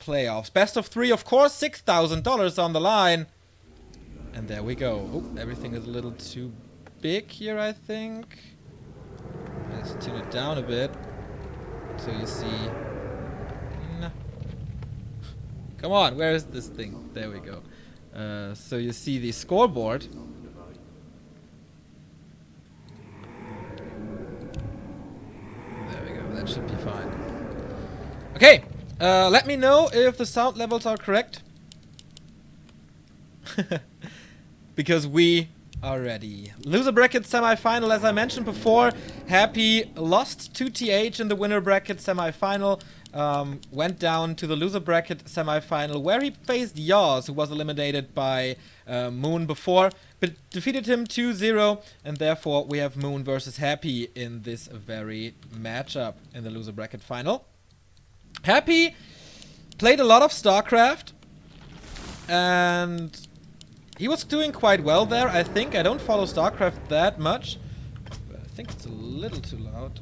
playoffs. Best of 3, of course, $6,000 on the line. And there we go. Oh, everything is a little too big here, I think. Let's tune it down a bit. So you see... Nah. Come on, where is this thing? There we go. So you see the scoreboard. There we go, that should be fine. Okay, let me know if the sound levels are correct. Because we are ready. Loser bracket semi-final, as I mentioned before. Happy lost to TH in the winner bracket semi-final. Went down to the loser bracket semi-final where he faced Yaws, who was eliminated by Moon before, but defeated him 2-0, and therefore we have Moon versus Happy in this very matchup in the loser bracket final. Happy played a lot of StarCraft, and he was doing quite well there, I think. I don't follow StarCraft that much. But I think it's a little too loud.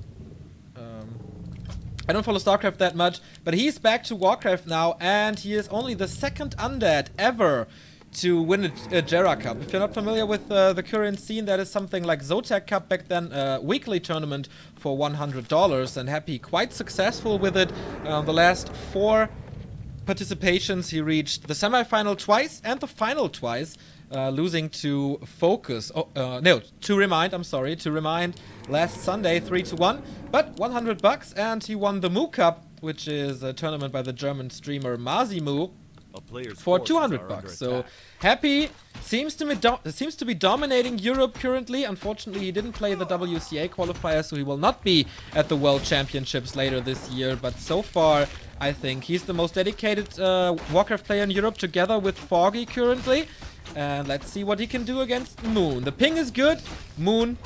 I don't follow StarCraft that much, but he's back to Warcraft now, and he is only the second undead ever to win a Jera Cup. If you're not familiar with the current scene, that is something like Zotac Cup back then, a weekly tournament for $100, and Happy quite successful with it. The last 4 participations, he reached the semi-final twice and the final twice, losing to Focus. To Remind. I'm sorry, to Remind last Sunday 3-1, but $100, and he won the Moo Cup, which is a tournament by the German streamer Mazimu, for $200. So Happy seems to be dominating Europe currently. Unfortunately, he didn't play the WCA qualifier, so he will not be at the World Championships later this year. But so far, I think he's the most dedicated Warcraft player in Europe, together with Foggy currently. And let's see what he can do against Moon. The ping is good. Moon,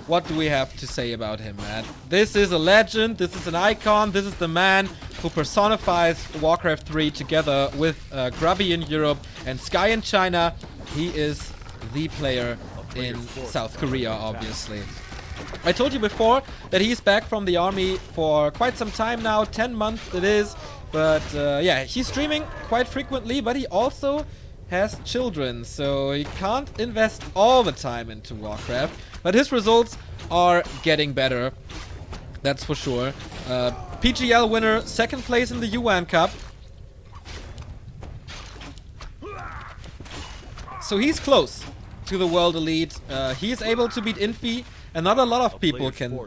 what do we have to say about him, man? This is a legend. This is an icon. This is the man who personifies Warcraft 3 together with Grubby in Europe and Sky in China. He is the player in South Korea, obviously. I told you before that he's back from the army for quite some time now, 10 months it is. But yeah, he's streaming quite frequently, but he also has children, so he can't invest all the time into Warcraft. But his results are getting better, that's for sure. PGL winner, 2nd place in the UN Cup. So he's close to the World Elite. He's able to beat Infi, and not a lot of people can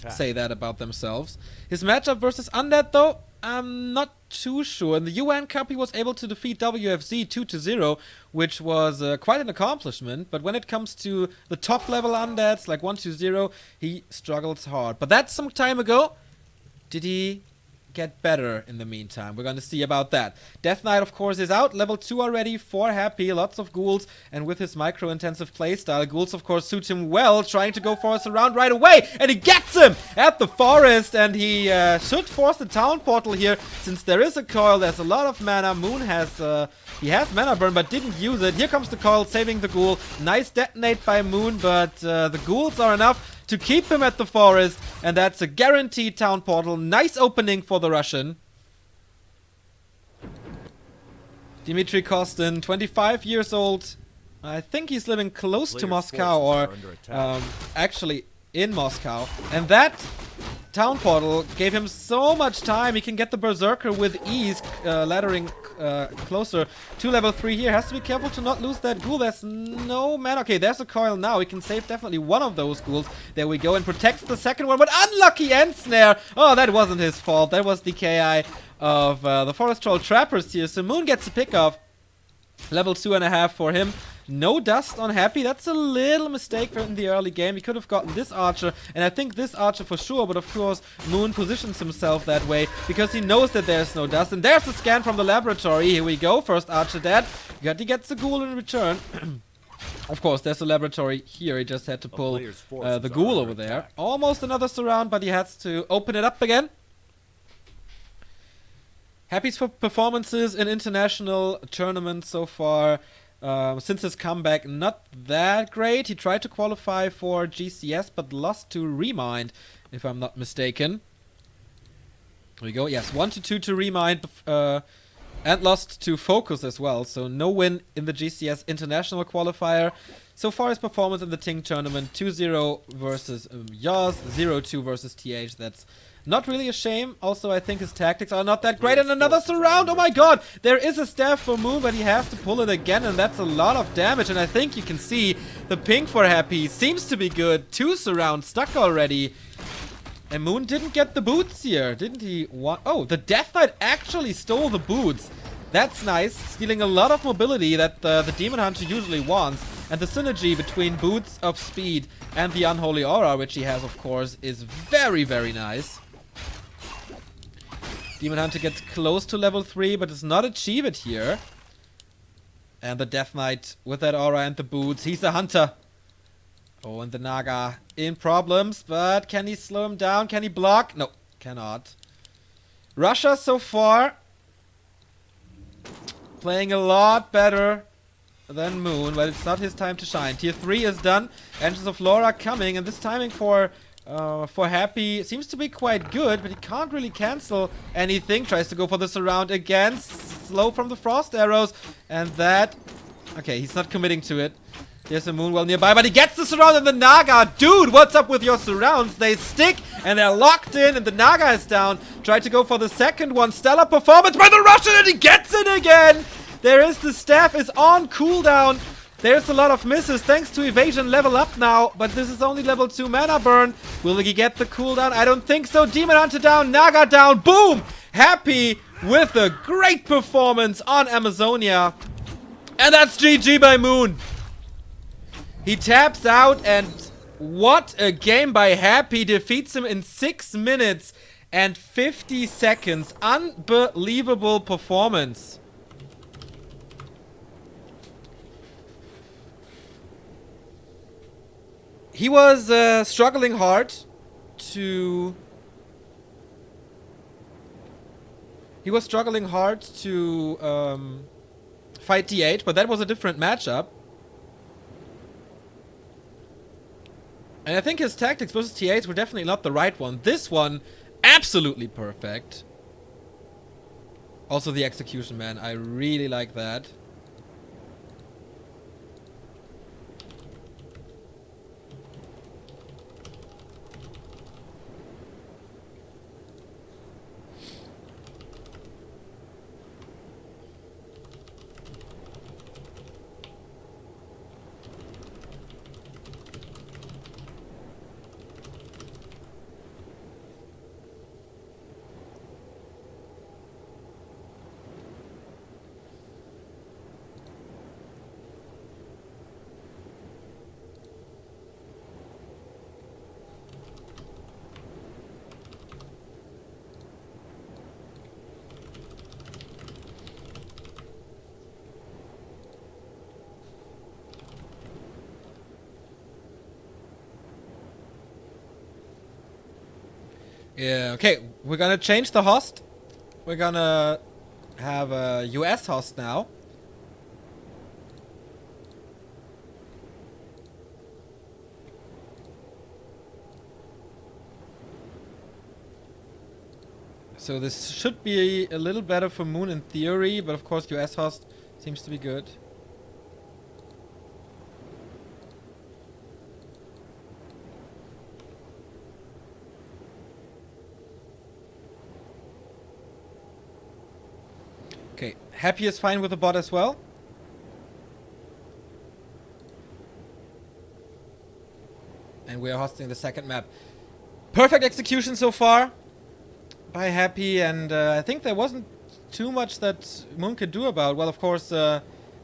say that about themselves. His matchup versus Undead, though, I'm not too sure. In the UN Cup, he was able to defeat WFZ 2-0, which was quite an accomplishment. But when it comes to the top level undeads, like 1-0, he struggles hard. But that's some time ago. Did he get better in the meantime? We're going to see about that. Death Knight, of course, is out. Level 2 already for Happy. Lots of ghouls. And with his micro-intensive playstyle, ghouls, of course, suit him well. Trying to go for a surround right away. And he gets him at the forest. And he should force the town portal here. Since there is a coil, there's a lot of mana. Moon has... he has mana burn, but didn't use it. Here comes the coil, saving the ghoul. Nice detonate by Moon, but the ghouls are enough to keep him at the forest, and that's a guaranteed town portal. Nice opening for the Russian. Dmitry Kostin, 25 years old. I think he's living close to Moscow, or actually in Moscow. And that town portal gave him so much time. He can get the Berserker with ease, laddering closer to level 3 here. Has to be careful to not lose that ghoul. There's no mana. Okay, there's a coil now. He can save definitely one of those ghouls. There we go, and protects the second one, but unlucky end snare. Oh, that wasn't his fault. That was the KI of the Forest Troll Trappers here. So Moon gets a pick off. Level 2.5 for him. No dust on Happy. That's a little mistake in the early game. He could have gotten this archer, and I think this archer for sure, but of course Moon positions himself that way because he knows that there's no dust. And there's the scan from the laboratory. Here we go. First archer dead. He gets the ghoul in return. Of course, there's a laboratory here. He just had to pull the ghoul over there. Almost another surround, but he has to open it up again. Happy's for performances in international tournaments so far. Since his comeback, not that great. He tried to qualify for GCS, but lost to Remind, if I'm not mistaken. There we go. Yes, 1-2 to Remind And lost to Focus as well, so no win in the GCS International Qualifier. So far his performance in the Ting tournament, 2-0 versus Yaz, 0-2 versus TH. That's not really a shame. Also, I think his tactics are not that great. And another surround, oh my god! There is a staff for Moon, but he has to pull it again, and that's a lot of damage. And I think you can see the ping for Happy seems to be good. 2 surrounds stuck already. And Moon didn't get the boots here, didn't he? Oh, the Death Knight actually stole the boots. That's nice, stealing a lot of mobility that the Demon Hunter usually wants. And the synergy between Boots of Speed and the Unholy Aura, which he has, of course, is very, very nice. Demon Hunter gets close to level 3, but does not achieve it here. And the Death Knight with that Aura and the boots, he's a Hunter. Oh, and the Naga in problems, but can he slow him down? Can he block? No, cannot. Russia so far playing a lot better than Moon, but it's not his time to shine. Tier 3 is done. Engines of Laura coming, and this timing for Happy seems to be quite good, but he can't really cancel anything. Tries to go for the surround again. Slow from the Frost Arrows, and that... Okay, he's not committing to it. There's a Moon well nearby, but he gets the surround and the Naga. Dude, what's up with your surrounds? They stick and they're locked in and the Naga is down. Tried to go for the second one. Stellar performance by the Russian and he gets it again. There is the staff is on cooldown. There's a lot of misses thanks to evasion level up now, but this is only level 2 mana burn. Will he get the cooldown? I don't think so. Demon Hunter down, Naga down. Boom! Happy with a great performance on Amazonia. And that's GG by Moon. He taps out, and what a game by Happy. Defeats him in 6 minutes and 50 seconds. Unbelievable performance. He was struggling hard to... fight T8, but that was a different matchup. And I think his tactics versus T8s were definitely not the right one. This one, absolutely perfect. Also the execution, man. I really like that. Yeah, okay, we're gonna change the host. We're gonna have a US host now. So this should be a little better for Moon in theory, but of course US host seems to be good. Okay, Happy is fine with the bot as well. And we are hosting the second map. Perfect execution so far by Happy, and I think there wasn't too much that Moon could do about. Well, of course,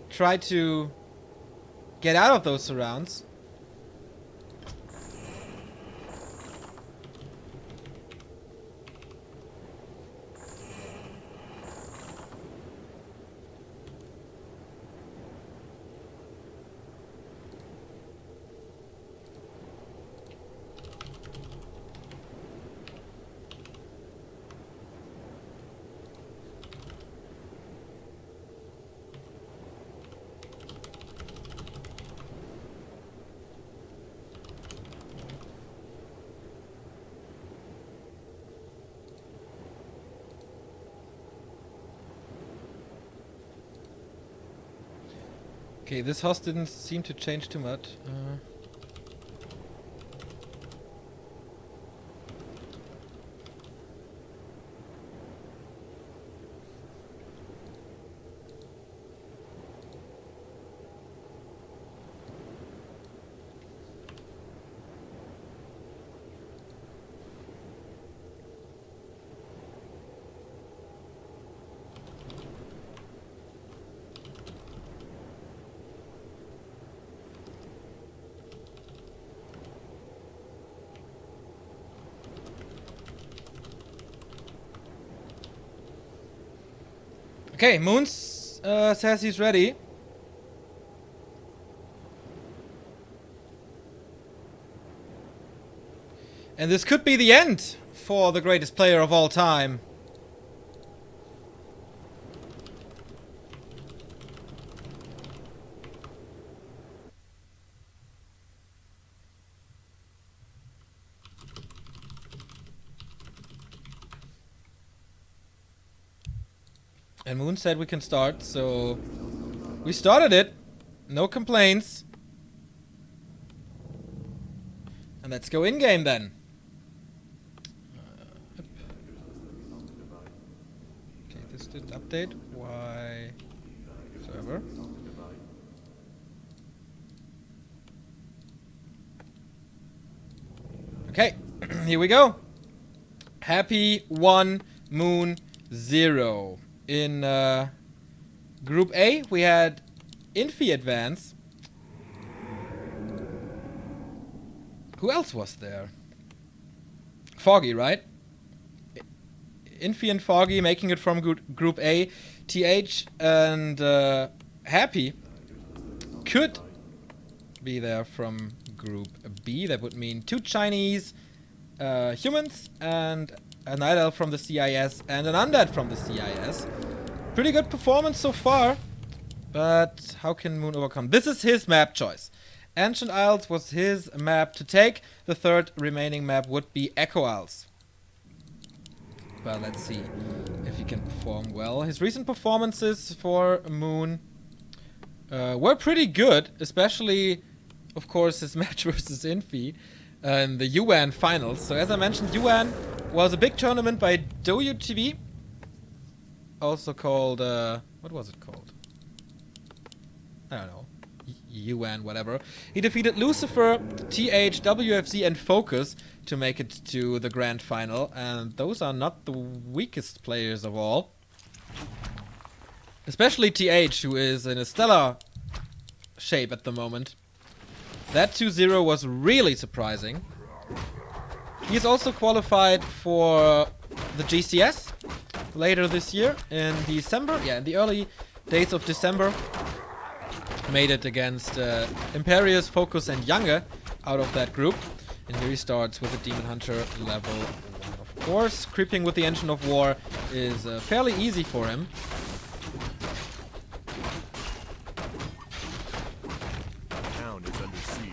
try to get out of those surrounds. Okay, this host didn't seem to change too much. Okay, Moons says he's ready. And this could be the end for the greatest player of all time. And Moon said we can start, so we started it. No complaints. And let's go in-game then. Okay, this didn't update. Why? Server. Okay, here we go. Happy 1, Moon 0. In Group A, we had Infi advance. Who else was there? Foggy, right? Infi and Foggy making it from Group A. TH and Happy could be there from Group B. That would mean 2 Chinese humans and a Night Elf from the CIS and an Undead from the CIS. Pretty good performance so far, but how can Moon overcome? This is his map choice. Ancient Isles was his map to take. The third remaining map would be Echo Isles. But let's see if he can perform well. His recent performances for Moon were pretty good, especially, of course, his match versus Infi in the UN finals. So as I mentioned, UN was a big tournament by WTV, also called, what was it called? I don't know. UN, whatever. He defeated Lucifer, TH, WFZ, and Focus to make it to the grand final, and those are not the weakest players of all. Especially TH, who is in a stellar shape at the moment. That 2-0 was really surprising. He's also qualified for the GCS later this year in December. Yeah, in the early days of December. Made it against Imperius, Focus, and Younger out of that group. And here he starts with a Demon Hunter level 1. Of course, creeping with the Engine of War is fairly easy for him. Town is under siege.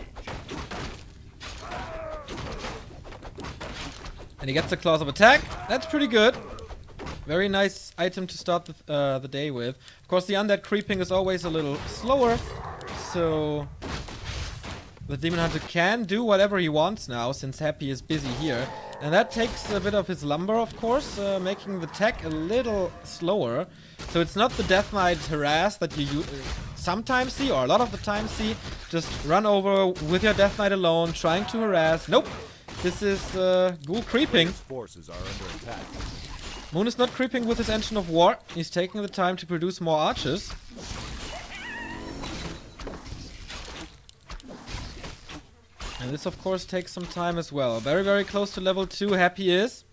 And he gets the Claws of Attack. That's pretty good. Very nice item to start the day with. Of course, the Undead creeping is always a little slower, so the Demon Hunter can do whatever he wants now, since Happy is busy here. And that takes a bit of his lumber, of course, making the tech a little slower. So it's not the Death Knight harass that you sometimes see, or a lot of the time see. Just run over with your Death Knight alone, trying to harass. Nope. This is Ghoul creeping. Forces are under attack. Moon is not creeping with his Engine of War. He's taking the time to produce more archers. And this, of course, takes some time as well. Very, very close to level 2. Happy is.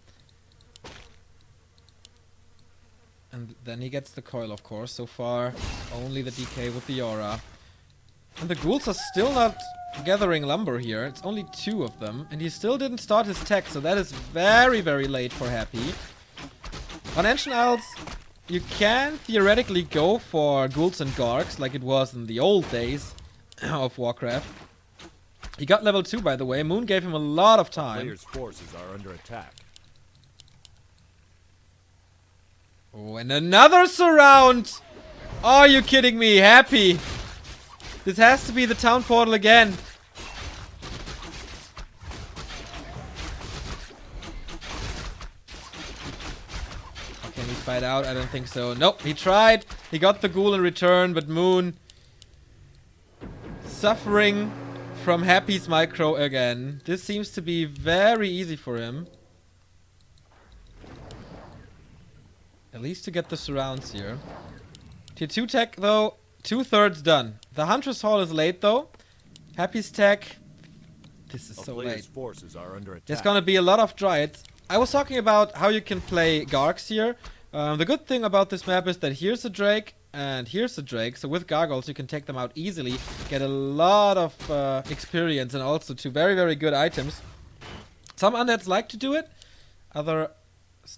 And then he gets the coil, of course. So far, only the DK with the aura. And the ghouls are still not gathering lumber here. It's only 2 of them. And he still didn't start his tech, so that is very, very late for Happy. On Ancient Isles, you can theoretically go for ghouls and gargs, like it was in the old days of Warcraft. He got level 2, by the way. Moon gave him a lot of time. Players' forces are under attack. Oh, and another surround! Are you kidding me? Happy! This has to be the town portal again. Can he fight out? I don't think so. Nope, he tried. He got the ghoul in return, but Moon suffering from Happy's micro again. This seems to be very easy for him. At least to get the surrounds here. Tier 2 tech though, 2/3 done. The Huntress Hall is late though. Happy's tech. This is so late. Forces are under attack. There's gonna be a lot of Dryads. I was talking about how you can play Gargs here. The good thing about this map is that here's a Drake and here's a Drake. So with Gargoyles you can take them out easily. Get a lot of experience and also two very, very good items. Some undeads like to do it. Other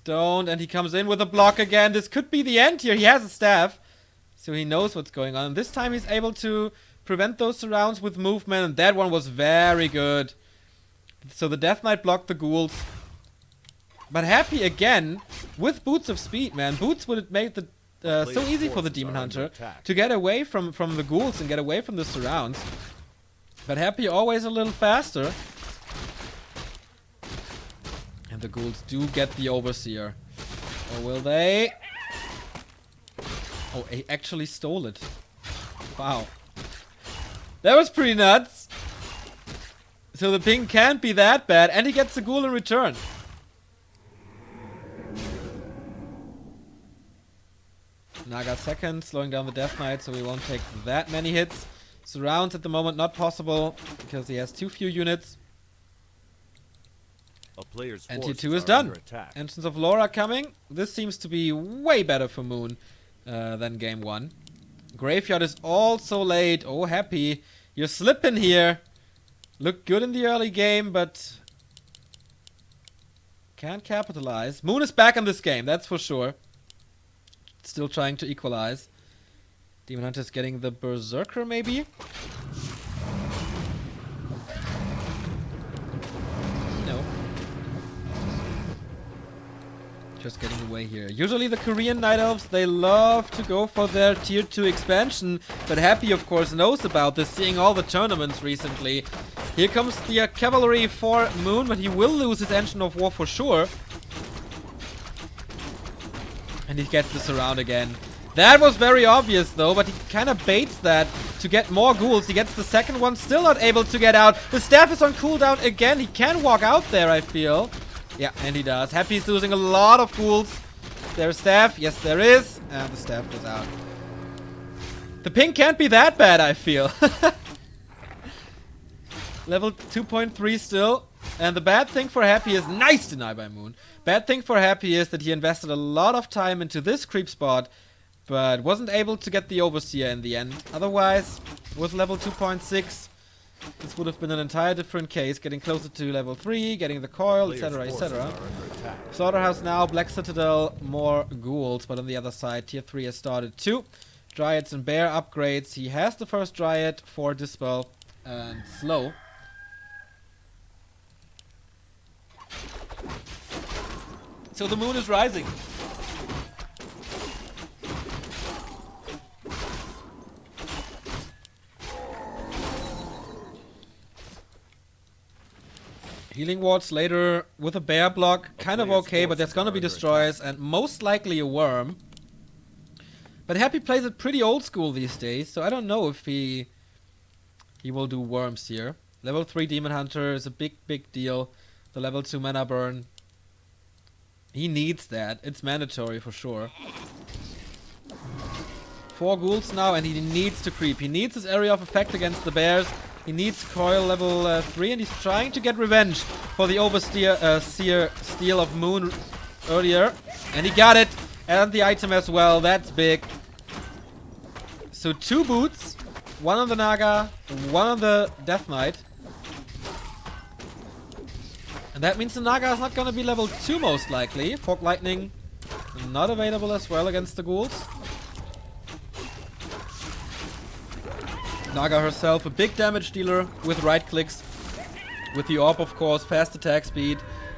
don't. And he comes in with a block again. This could be the end here. He has a staff. So he knows what's going on. And this time he's able to prevent those surrounds with movement. And that one was very good. So the Death Knight blocked the ghouls. But Happy again with Boots of Speed, man. Boots would make the so easy for the Demon Hunter to get away from the ghouls and get away from the surrounds. But Happy always a little faster. And the ghouls do get the Overseer. Or will they? Oh, he actually stole it. Wow. That was pretty nuts. So the ping can't be that bad. And he gets the ghoul in return. Naga second, slowing down the Death Knight, so we won't take that many hits. Surrounds at the moment not possible, because he has too few units. And tier 2 is done. Entrance of Laura coming. This seems to be way better for Moon than game 1. Graveyard is also late. Oh, Happy. You're slipping here. Looked good in the early game, but can't capitalize. Moon is back in this game, that's for sure. Still trying to equalize. Demon Hunter's getting the Berserker, maybe? No. Just getting away here. Usually the Korean Night Elves, they love to go for their tier 2 expansion. But Happy, of course, knows about this, seeing all the tournaments recently. Here comes the cavalry for Moon, but he will lose his Engine of War for sure. And he gets this around again. That was very obvious though, but he kind of baits that to get more ghouls. He gets the second one, still not able to get out. The staff is on cooldown again. He can walk out there, I feel. Yeah, and he does. Happy's losing a lot of ghouls. There's staff. Yes, there is. And the staff goes out. The ping can't be that bad, I feel. Level 2.3 still. And the bad thing for Happy is nice deny by Moon. Bad thing for Happy is that he invested a lot of time into this creep spot, but wasn't able to get the Overseer in the end. Otherwise, with level 2.6, this would have been an entire different case. Getting closer to level 3, getting the coil, etc, etc. Slaughterhouse now, Black Citadel, more ghouls, but on the other side, tier 3 has started too. Dryads and Bear upgrades. He has the first Dryad for Dispel and Slow. So the moon is rising. Healing wards later with a bear block. Kind of okay, but there's gonna be destroyers and most likely a worm. But Happy plays it pretty old school these days, so I don't know if he will do worms here. Level 3 Demon Hunter is a big deal. The level 2 mana burn. He needs that. It's mandatory for sure. 4 ghouls now, and he needs to creep. He needs his area of effect against the bears. He needs coil level 3, and he's trying to get revenge for the Overseer steal of Moon earlier. And he got it. And the item as well. That's big. So 2 boots. 1 on the Naga, 1 on the Death Knight. And that means the Naga is not going to be level 2 most likely. Fork Lightning not available as well against the ghouls. Naga herself a big damage dealer with right clicks. With the orb of course, fast attack speed.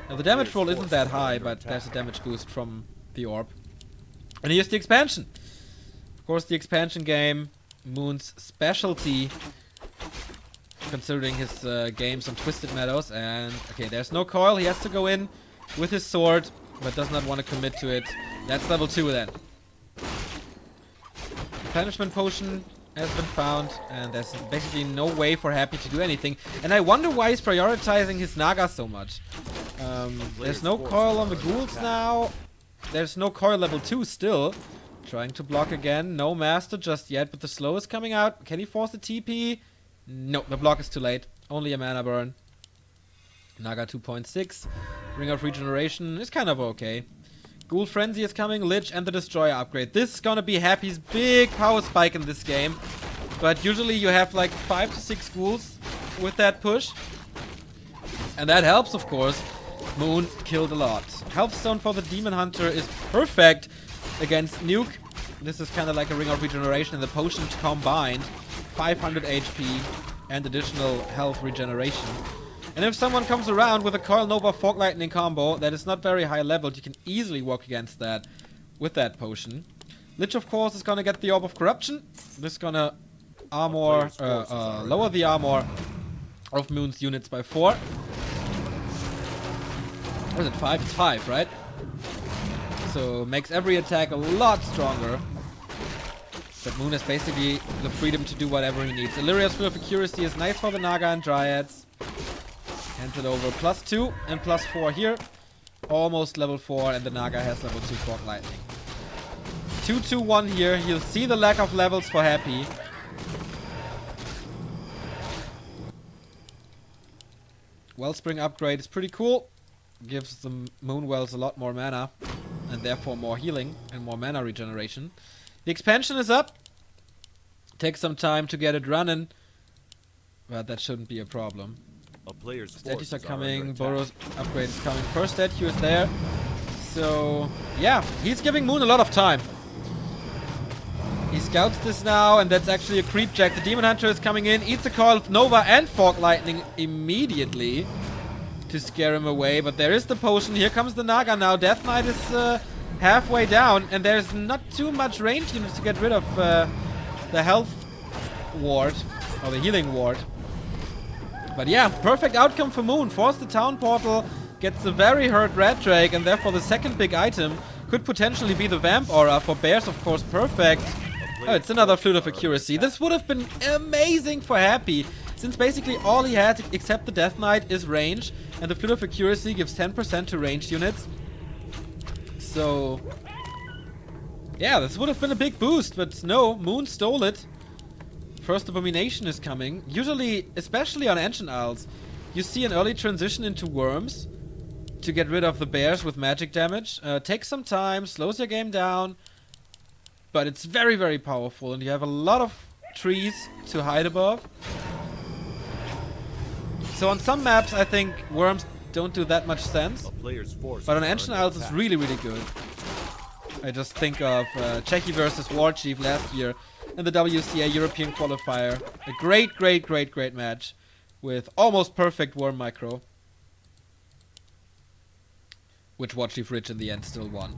Now the damage roll isn't that high, but there's a damage boost from the orb. And here's the expansion. Of course the expansion game Moon's specialty, considering his games on Twisted Meadows. And okay, there's no coil. He has to go in with his sword, but does not want to commit to it. That's level 2 then. Replenishment potion has been found, and there's basically no way for Happy to do anything. And I wonder why he's prioritizing his Naga so much. There's no coil on the ghouls now. There's no coil level 2 still. Trying to block again. No master just yet, but the slow is coming out. Can he force the TP? No, the block is too late. Only a mana burn. Naga 2.6. Ring of Regeneration is kind of okay. Ghoul Frenzy is coming, Lich, and the Destroyer upgrade. This is gonna be Happy's big power spike in this game. But usually you have like 5 to 6 ghouls with that push. And that helps, of course. Moon killed a lot. Healthstone for the Demon Hunter is perfect against Nuke. This is kind of like a Ring of Regeneration and the potion combined. 500 HP and additional health regeneration. And if someone comes around with a Coil Nova Fork Lightning combo that is not very high leveled, you can easily work against that with that potion. Lich, of course, is gonna get the Orb of Corruption. This is gonna armor, lower the armor of Moon's units by 4. Or is it 5? It's 5, right? So makes every attack a lot stronger. But Moon has basically the freedom to do whatever he needs. Illyria's Field of Accuracy is nice for the Naga and Dryads. Hands it over. +2 and +4 here. Almost level 4, and the Naga has level 2 Fork Lightning. 2-2-1 here. You'll see the lack of levels for Happy. Wellspring upgrade is pretty cool. Gives the Moonwells a lot more mana, and therefore more healing and more mana regeneration. The expansion is up. Takes some time to get it running, but that shouldn't be a problem. Statues are coming, Boros upgrade is coming. First statue is there. So, yeah, he's giving Moon a lot of time. He scouts this now, and that's actually a creep jack. The Demon Hunter is coming in, eats a Coil of Nova and Fork Lightning immediately to scare him away. But there is the potion. Here comes the Naga now. Death Knight is halfway down, and there's not too much range units to get rid of the health ward, or the healing ward. But yeah, perfect outcome for Moon. Force the town portal, gets a very hurt Red Drake, and therefore the second big item could potentially be the Vamp Aura. For Bears, of course, perfect. Oh, it's another Flute of Accuracy. This would have been amazing for Happy, since basically all he had, except the Death Knight, is range, and the Flute of Accuracy gives 10% to ranged units. So, yeah, this would have been a big boost, but no, Moon stole it. First Abomination is coming. Usually, especially on Ancient Isles, you see an early transition into Worms to get rid of the bears with magic damage. Takes some time, slows your game down, but it's very, very powerful, and you have a lot of trees to hide above. So on some maps, I think Worms don't do that much sense, but on Ancient Isles it's really, really good. I just think of Czechy versus Warchief last year in the WCA European Qualifier. A great, great, great, great match with almost perfect Worm micro, which Warchief Rich in the end still won.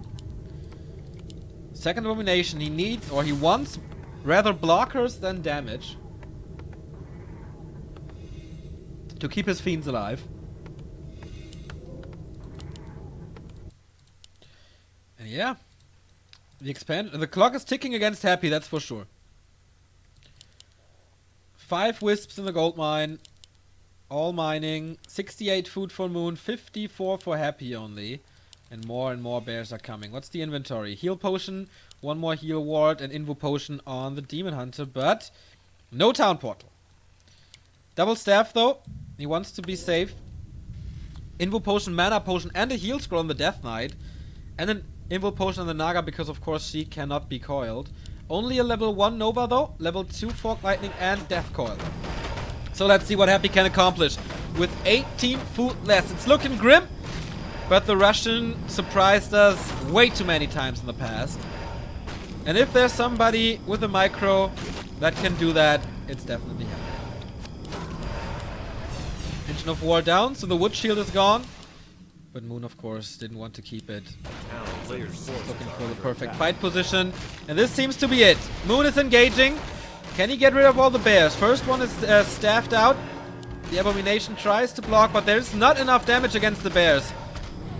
Second Abomination, he needs, or he wants, rather blockers than damage to keep his fiends alive. And yeah, the clock is ticking against Happy, that's for sure. 5 wisps in the gold mine, all mining. 68 food for Moon, 54 for Happy only, and more bears are coming. What's the inventory? Heal potion, 1 more heal ward, and invo potion on the Demon Hunter, but no town portal. Double staff though. He wants to be safe. Invo potion, mana potion, and a heal scroll on the Death Knight. And an invo potion on the Naga because of course she cannot be coiled. Only a level 1 Nova though. Level 2 Fork Lightning and Death Coil. So let's see what Happy can accomplish. With 18 food less. It's looking grim. But the Russian surprised us way too many times in the past. And if there's somebody with a micro that can do that, it's definitely Happy. Engine of War down, so the wood shield is gone. But Moon, of course, didn't want to keep it. Looking for the perfect fight position. And this seems to be it. Moon is engaging. Can he get rid of all the bears? First one is staffed out. The Abomination tries to block, but there's not enough damage against the bears.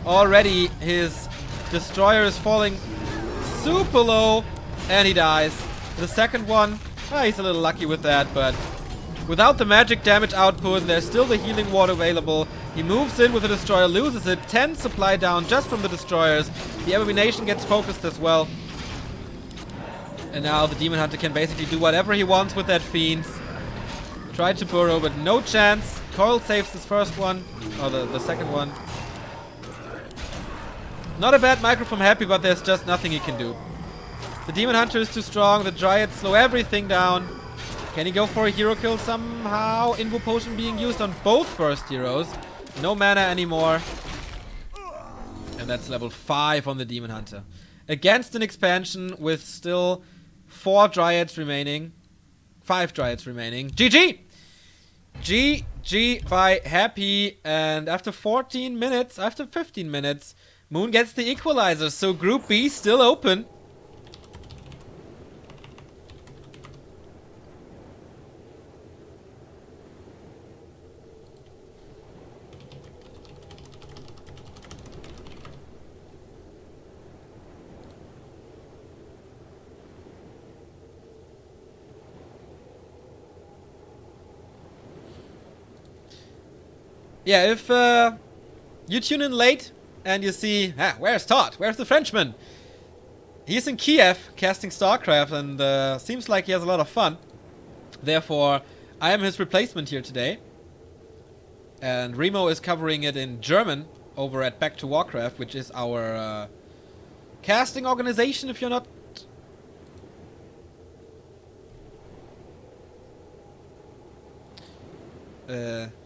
Already his destroyer is falling super low, and he dies. The second one, he's a little lucky with that, but without the magic damage output, there's still the healing ward available. He moves in with the destroyer, loses it. 10 supply down just from the destroyers. The Abomination gets focused as well. And now the Demon Hunter can basically do whatever he wants with that Fiend. Tried to burrow, but no chance. Coil saves his first one, or the second one. Not a bad micro from Happy, but there's just nothing he can do. The Demon Hunter is too strong. The Dryads slow everything down. Can he go for a hero kill somehow? Invo Potion being used on both first heroes. No mana anymore. And that's level 5 on the Demon Hunter. Against an expansion with still 4 Dryads remaining. 5 Dryads remaining. GG! GG by Happy. And after 14 minutes, after 15 minutes, Moon gets the equalizer. So Group B still open. Yeah, if you tune in late and you see, where's ToD? Where's the Frenchman? He's in Kiev casting StarCraft and seems like he has a lot of fun. Therefore, I am his replacement here today. And Remo is covering it in German over at Back to Warcraft, which is our casting organization, if you're not...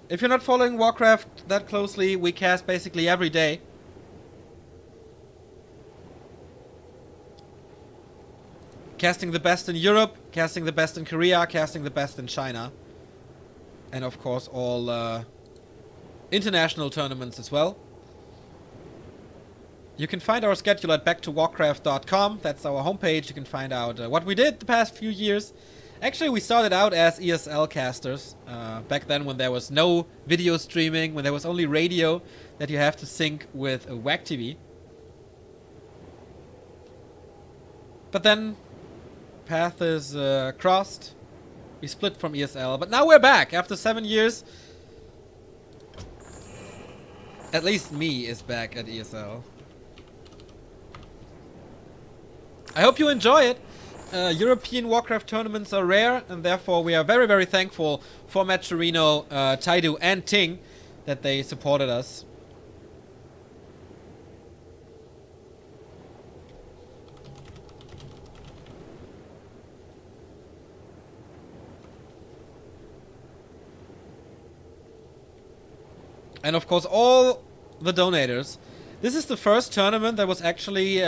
If you're not following Warcraft that closely, we cast basically every day. Casting the best in Europe, casting the best in Korea, casting the best in China. And of course all international tournaments as well. You can find our schedule at backtowarcraft.com. That's our homepage. You can find out what we did the past few years. Actually, we started out as ESL casters, back then when there was no video streaming, when there was only radio that you have to sync with a WAC TV. But then, path is crossed. We split from ESL, but now we're back after 7 years. At least me is back at ESL. I hope you enjoy it. European Warcraft tournaments are rare, and therefore we are very, very thankful for Matcherino, ToD, and Ting that they supported us. And of course, all the donators. This is the first tournament that was actually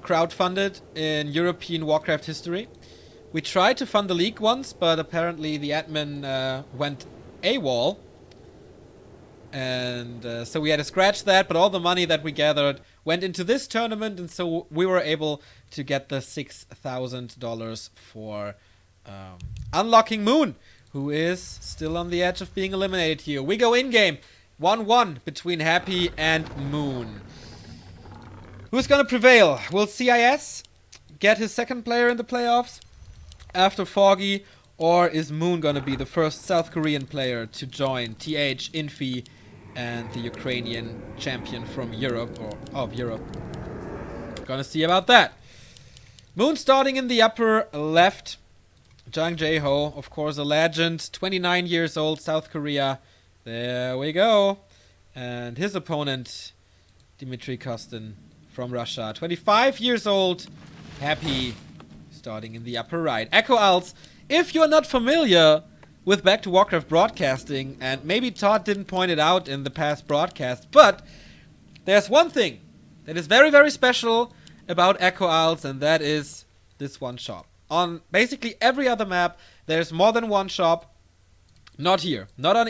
crowdfunded in European Warcraft history. We tried to fund the league once, but apparently the admin went AWOL. And so we had to scratch that, but all the money that we gathered went into this tournament, and so we were able to get the $6,000 for unlocking Moon, who is still on the edge of being eliminated here. We go in-game, 1-1 between Happy and Moon. Who's gonna prevail? Will CIS get his second player in the playoffs after Foggy, or is Moon gonna be the first South Korean player to join TH, Infi, and the Ukrainian champion from Europe, or of Europe? Gonna see about that. Moon starting in the upper left. Jang Jae-ho, of course a legend, 29 years old, South Korea. There we go. And his opponent, Dmitry Kostin from Russia, 25 years old, Happy, starting in the upper right. Echo Alts, if you're not familiar with Back to Warcraft broadcasting, and maybe ToD didn't point it out in the past broadcast, but there's one thing that is very, very special about Echo Alts, and that is this one shop. On basically every other map, there's more than one shop. Not here. Not on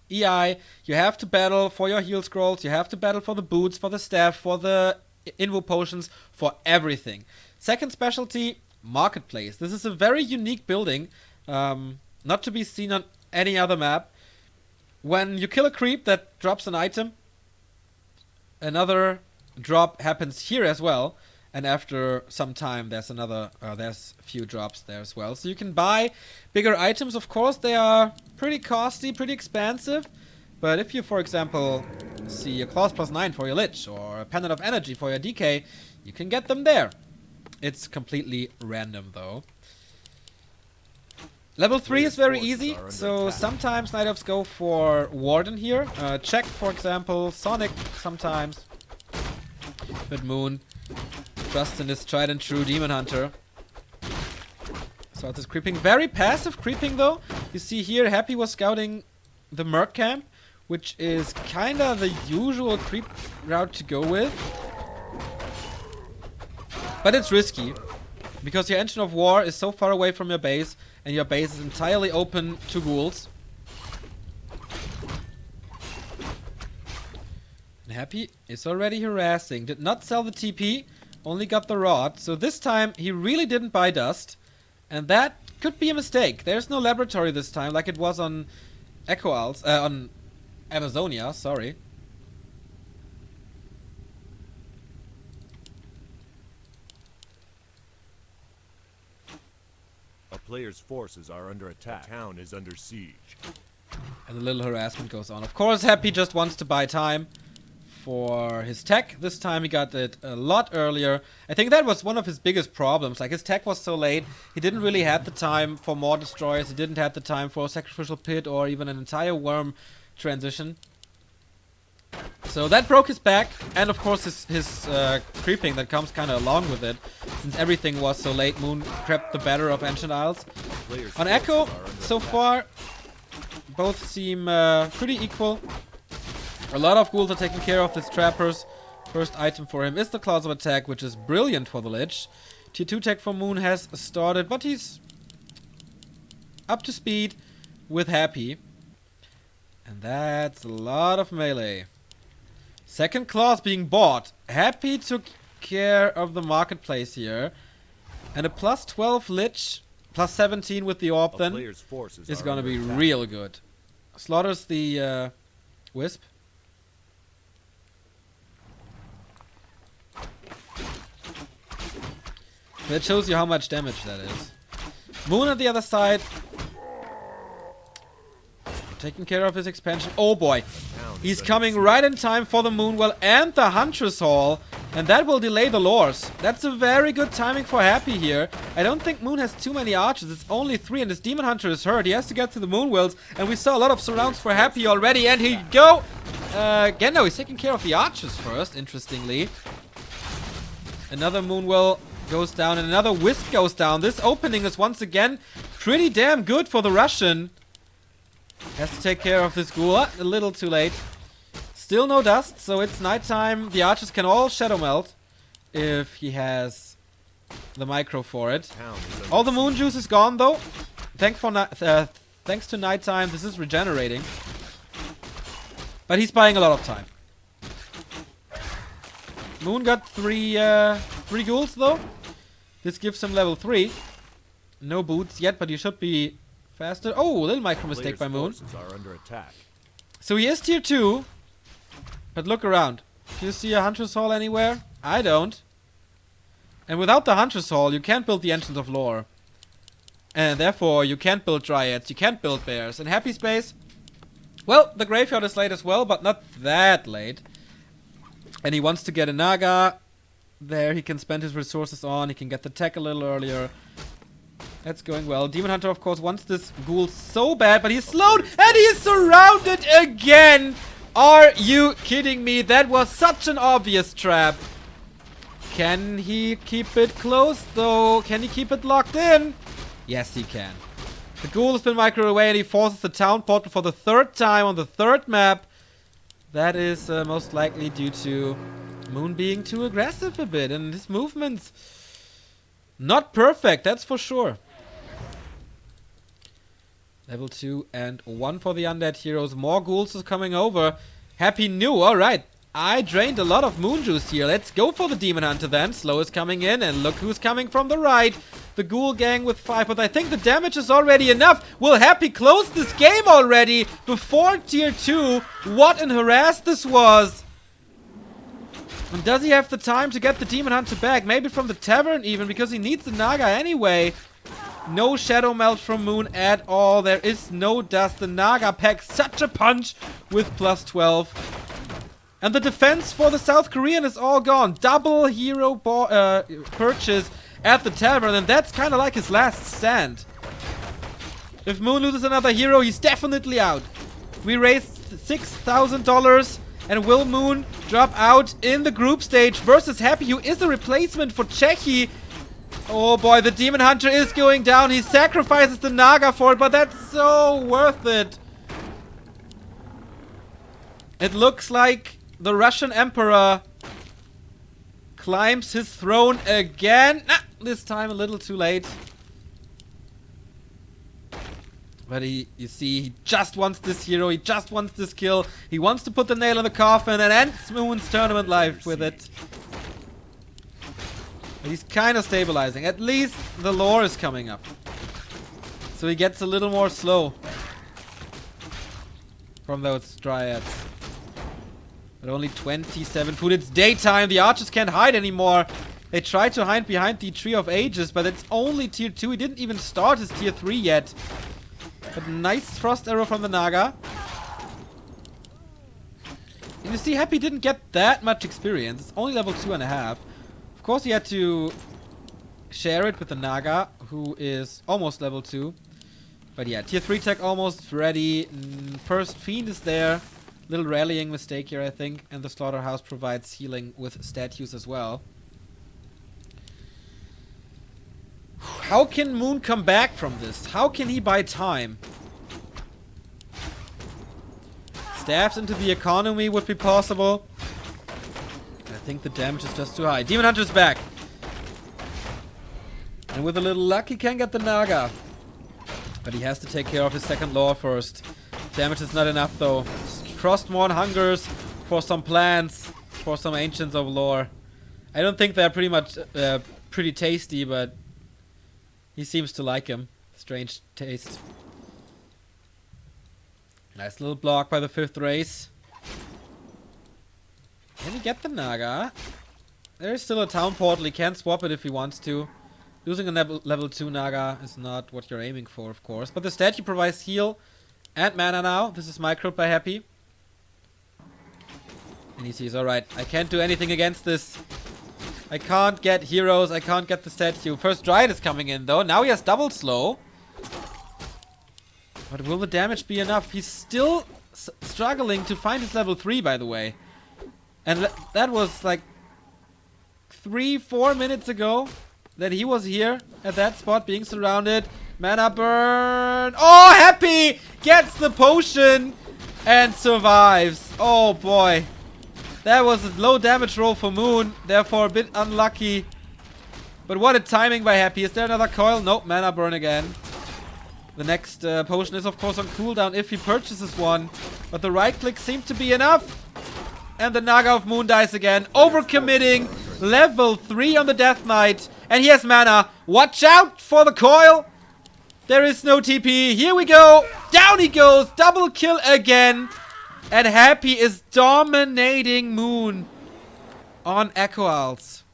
EI. You have to battle for your heal scrolls, you have to battle for the boots, for the staff, for the invo potions, for everything. Second specialty, marketplace. This is a very unique building, not to be seen on any other map. When you kill a creep that drops an item, another drop happens here as well. And after some time, there's a few drops there as well. So you can buy bigger items. Of course, they are pretty costly, pretty expensive. But if you, for example, see a Claws +9 for your Lich or a Pendant of Energy for your DK, you can get them there. It's completely random, though. Level 3 is very easy, so sometimes Night Elves go for Warden here. Check, for example, Sonic sometimes. But Moon, trust in this tried and true Demon Hunter. So it is creeping. Very passive creeping, though. You see here, Happy was scouting the Merc camp, which is kinda the usual creep route to go with. But it's risky, because your Engine of War is so far away from your base, and your base is entirely open to ghouls. And Happy is already harassing. Did not sell the TP, only got the rod. So this time, he really didn't buy dust. And that could be a mistake. There's no laboratory this time, like it was on Echo Isles, on Amazonia, sorry. A player's forces are under attack. The town is under siege. And a little harassment goes on. Of course, Happy just wants to buy time for his tech. This time he got it a lot earlier. I think that was one of his biggest problems. Like, his tech was so late, he didn't really have the time for more destroyers. He didn't have the time for a sacrificial pit or even an entire worm transition. So that broke his back, and of course his creeping that comes kind of along with it. Since everything was so late, Moon crept the better of Ancient Isles. On Echo, so far, both seem pretty equal. A lot of ghouls are taking care of these trappers. First item for him is the Claws of Attack, which is brilliant for the Lich. Tier 2 tech for Moon has started, but he's up to speed with Happy. And that's a lot of melee. Second Claws being bought. Happy took care of the marketplace here. And a +12 Lich, +17 with the Orb then, is gonna be real good. Slaughters the Wisp. That shows you how much damage that is. Moon on the other side, taking care of his expansion. Oh boy, he's coming right in time for the Moonwell and the Huntress Hall, and that will delay the lures. That's a very good timing for Happy here. I don't think Moon has too many archers. It's only 3, and his Demon Hunter is hurt. He has to get to the Moonwells, and we saw a lot of surrounds for Happy already, and here you go. Again, no, he's taking care of the archers first, interestingly. Another Moonwell goes down, and another Wisp goes down. This opening is once again pretty damn good for the Russian. Has to take care of this ghoul. A little too late. Still no dust, so it's nighttime. The archers can all shadow melt if he has the micro for it. All the moon juice is gone though. Thanks to nighttime, this is regenerating. But he's buying a lot of time. Moon got three ghouls though. This gives him level 3. No boots yet, but he should be faster. Oh, a little micro mistake by Moon. So he is tier 2. But look around. Do you see a Huntress Hall anywhere? I don't. And without the Huntress Hall, you can't build the Entrance of Lore. And therefore, you can't build Dryads, you can't build Bears. In Happy Space, well, the Graveyard is late as well, but not that late. And he wants to get a Naga. There he can spend his resources on. He can get the tech a little earlier. That's going well. Demon Hunter, of course, wants this ghoul so bad, but he's slowed and he is surrounded again. Are you kidding me? That was such an obvious trap. Can he keep it close, though? Can he keep it locked in? Yes, he can. The ghoul has been microed away, and he forces the town portal for the 3rd time on the 3rd map. That is most likely due to Moon being too aggressive a bit, and his movements not perfect, that's for sure. Level 2 and 1 for the undead heroes. More ghouls is coming over. Happy knew, alright. I drained a lot of moon juice here. Let's go for the Demon Hunter then. Slow is coming in, and look who's coming from the right. The Ghoul Gang with 5, but I think the damage is already enough. Will Happy close this game already before tier 2? What an harass this was. And does he have the time to get the Demon Hunter back? Maybe from the tavern even, because he needs the Naga anyway. No Shadow Melt from Moon at all. There is no dust. The Naga packs such a punch with plus 12. And the defense for the South Korean is all gone. Double hero purchase at the tavern, and that's kind of like his last stand. If Moon loses another hero, he's definitely out. We raised $6,000, and will Moon drop out in the group stage versus Happy, who is the replacement for Chechi? Oh boy, the Demon Hunter is going down. He sacrifices the Naga for it, but that's so worth it. It looks like the Russian Emperor climbs his throne again. This time a little too late. But you see, he just wants this hero. He just wants this kill. He wants to put the nail in the coffin and end Moon's tournament life with it. But he's kind of stabilizing. At least the lore is coming up. So he gets a little more slow from those dryads. But only 27 food. It's daytime. The archers can't hide anymore. They tried to hide behind the Tree of Ages, but it's only tier 2. He didn't even start his tier 3 yet. But nice frost arrow from the Naga. And you see, Happy didn't get that much experience. It's only level 2.5. Of course, he had to share it with the Naga, who is almost level 2. But yeah, tier 3 tech almost ready. First Fiend is there. Little rallying mistake here, I think. And the Slaughterhouse provides healing with statues as well. How can Moon come back from this? How can he buy time? Stabs into the economy would be possible. I think the damage is just too high. Demon Hunter's back. And with a little luck, he can get the Naga. But he has to take care of his second lore first. Damage is not enough, though. Frostmourne hungers for some plants, for some Ancients of Lore. I don't think they're pretty tasty, but he seems to like him. Strange taste. Nice little block by the 5th race. Can he get the Naga? There's still a town portal. He can swap it if he wants to. Losing a level 2 Naga is not what you're aiming for, of course. But the statue provides heal and mana now. This is microed by Happy. And he sees, alright, I can't do anything against this. I can't get heroes, I can't get the statue. First Dryad is coming in though. Now he has double slow. But will the damage be enough? He's still struggling to find his level 3, by the way. And that was like 3-4 minutes ago that he was here at that spot being surrounded. Mana burn. Oh, Happy gets the potion and survives. Oh boy. That was a low damage roll for Moon, therefore a bit unlucky. But what a timing by Happy. Is there another coil? Nope, mana burn again. The next potion is of course on cooldown if he purchases one. But the right click seemed to be enough. And the Naga of Moon dies again. Overcommitting. Level 3 on the Death Knight. And he has mana. Watch out for the coil. There is no TP. Here we go. Down he goes. Double kill again. And Happy is dominating Moon on Echo Owls.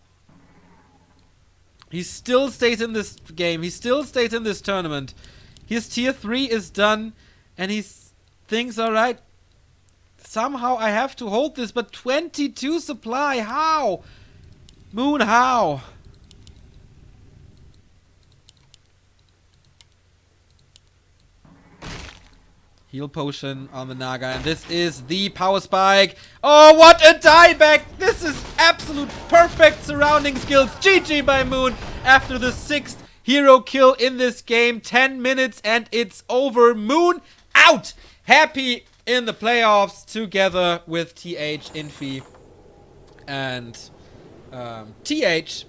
He still stays in this game. He still stays in this tournament. His tier 3 is done. And he thinks, alright, somehow I have to hold this. But 22 supply. How? Moon, how? Heal potion on the Naga, and this is the power spike. Oh, what a dieback! This is absolute perfect surrounding skills. GG by Moon after the 6th hero kill in this game. 10 minutes and it's over. Moon out! Happy in the playoffs together with TH, Infi, and TH.